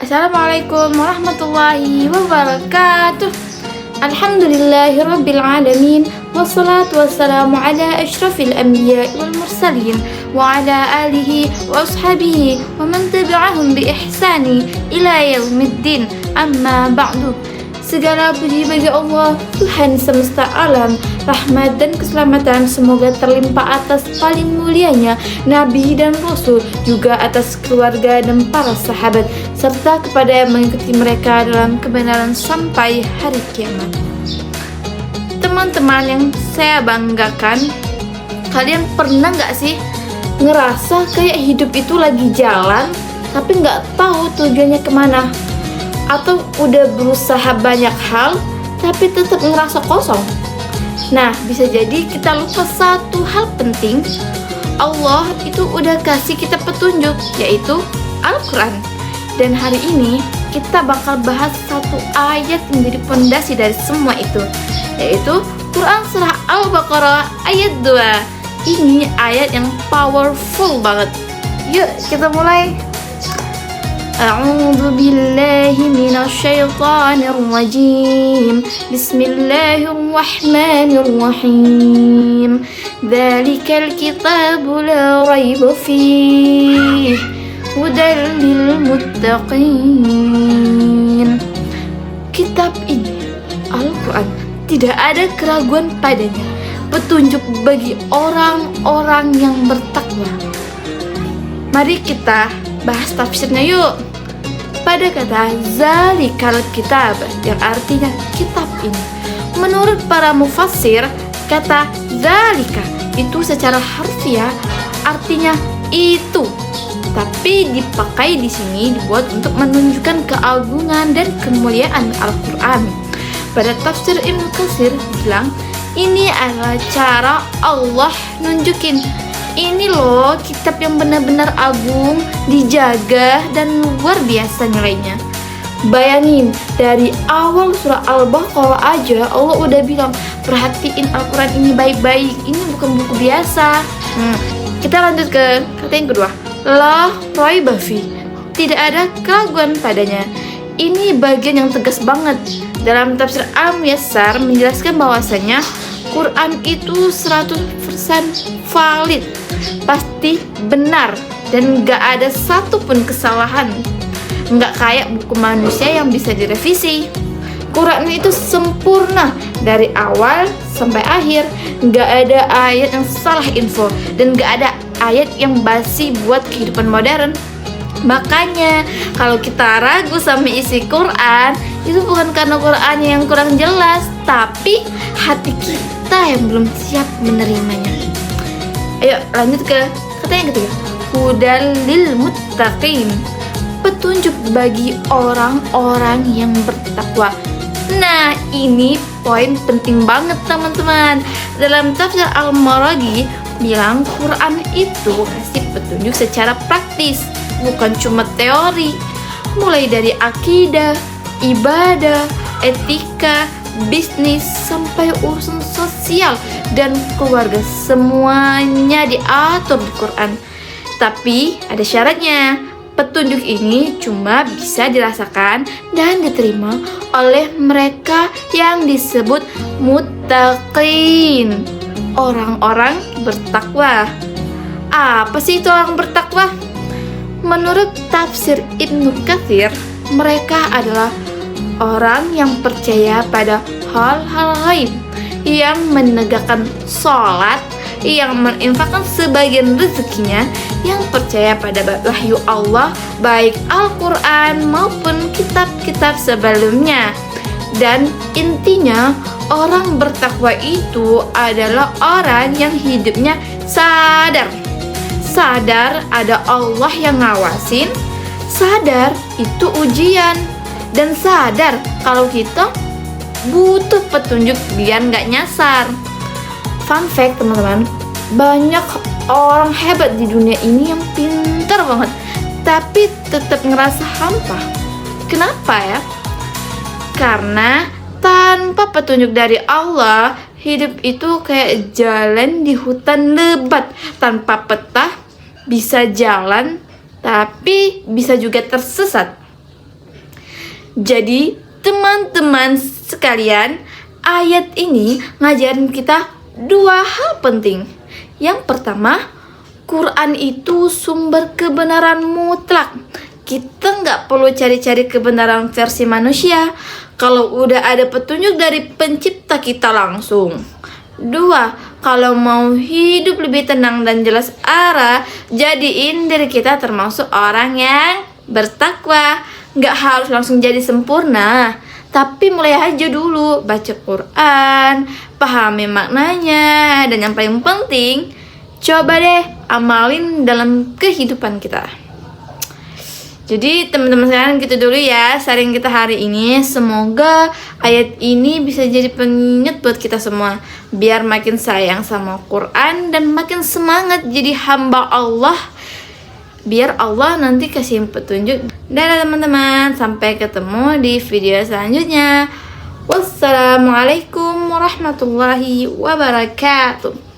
Assalamualaikum warahmatullahi wabarakatuh. Alhamdulillahirabbil alamin. Wassalatu wassalamu ala asyrafil anbiya'i wal mursalin wa ala alihi wa ashabihi wa man tabi'ahum bi ihsani ila yaumiddin. Amma ba'du. Segala puji bagi Allah, Tuhan semesta alam. Rahmat dan keselamatan semoga terlimpah atas paling mulianya Nabi dan Rasul, juga atas keluarga dan para sahabat, serta kepada yang mengikuti mereka dalam kebenaran sampai hari kiamat. Teman-teman yang saya banggakan, kalian pernah gak sih ngerasa kayak hidup itu lagi jalan tapi gak tahu tujuannya kemana? Atau udah berusaha banyak hal tapi tetap ngerasa kosong? Nah, bisa jadi kita lupa satu hal penting. Allah itu udah kasih kita petunjuk, yaitu Al-Quran. Dan hari ini kita bakal bahas satu ayat yang menjadi fondasi dari semua itu, yaitu Quran Surah Al-Baqarah ayat 2. Ini ayat yang powerful banget. Yuk kita mulai. A'udzu billahi minasyaitonir rajim. Bismillahirrahmanirrahim. Dzalikal kitabu la raiba fihi hudal lil muttaqin. Kitab ini, Al-Quran, tidak ada keraguan padanya, petunjuk bagi orang-orang yang bertakwa. Mari kita bahas tafsirnya yuk. Pada kata zalikal kitab, yang artinya kitab ini, menurut para mufassir, kata zalika itu secara harfiah artinya itu, tapi dipakai di sini dibuat untuk menunjukkan keagungan dan kemuliaan Al-Quran. Pada tafsir Ibnu Katsir bilang, ini adalah cara Allah nunjukin, ini loh kitab yang benar-benar agung, dijaga, dan luar biasa nilainya. Bayangin, dari awal surah Al-Baqarah aja Allah udah bilang, perhatiin Al-Quran ini baik-baik, ini bukan buku biasa. Kita lanjut ke kata yang kedua, la raiba fi, tidak ada keraguan padanya. Ini bagian yang tegas banget. Dalam tafsir Al-Muyassar menjelaskan bahwasanya Quran itu 100% valid, pasti benar, dan gak ada satupun kesalahan. Gak kayak buku manusia yang bisa direvisi. Quran itu sempurna dari awal sampai akhir. Gak ada ayat yang salah info, dan gak ada ayat yang basi buat kehidupan modern. Makanya kalau kita ragu sama isi Quran, itu bukan karena Quran yang kurang jelas, tapi hati kita yang belum siap menerimanya. Ayo lanjut ke kata yang ketiga, hudal lil muttaqin, petunjuk bagi orang-orang yang bertakwa. Nah, ini poin penting banget teman-teman. Dalam tafsir Al-Maraghi bilang Quran itu kasih petunjuk secara praktis, bukan cuma teori. Mulai dari akidah, ibadah, etika, bisnis, sampai urusan sosial dan keluarga, semuanya diatur di Quran. Tapi ada syaratnya. Petunjuk ini cuma bisa dirasakan dan diterima oleh mereka yang disebut muttaqin, orang-orang bertakwa. Apa sih itu orang bertakwa? Menurut tafsir Ibnu Katsir, mereka adalah orang yang percaya pada hal-hal gaib, yang menegakkan sholat, yang menginfakkan sebagian rezekinya, yang percaya pada wahyu Allah, baik Al-Quran maupun kitab-kitab sebelumnya. Dan intinya, orang bertakwa itu adalah orang yang hidupnya sadar ada Allah yang ngawasin, sadar itu ujian, dan sadar kalau kita butuh petunjuk biar gak nyasar. Fun fact teman-teman, banyak orang hebat di dunia ini yang pintar banget tapi tetap ngerasa hampa. Kenapa ya? Karena tanpa petunjuk dari Allah, hidup itu kayak jalan di hutan lebat tanpa peta. Bisa jalan tapi bisa juga tersesat. Jadi teman-teman sekalian, ayat ini ngajarin kita dua hal penting. Yang pertama, Quran itu sumber kebenaran mutlak. Kita nggak perlu cari-cari kebenaran versi manusia. Kalau udah ada petunjuk dari pencipta kita langsung. Dua, kalau mau hidup lebih tenang dan jelas arah, jadiin diri kita termasuk orang yang bertakwa. Nggak harus langsung jadi sempurna, tapi mulai aja dulu baca Quran, pahami maknanya, dan yang paling penting, coba deh amalin dalam kehidupan kita. Jadi teman-teman sekalian gitu dulu ya sharing kita hari ini. Semoga ayat ini bisa jadi pengingat buat kita semua, biar makin sayang sama Quran dan makin semangat jadi hamba Allah, biar Allah nanti kasih petunjuk. Dadah teman-teman, sampai ketemu di video selanjutnya. Wassalamualaikum warahmatullahi wabarakatuh.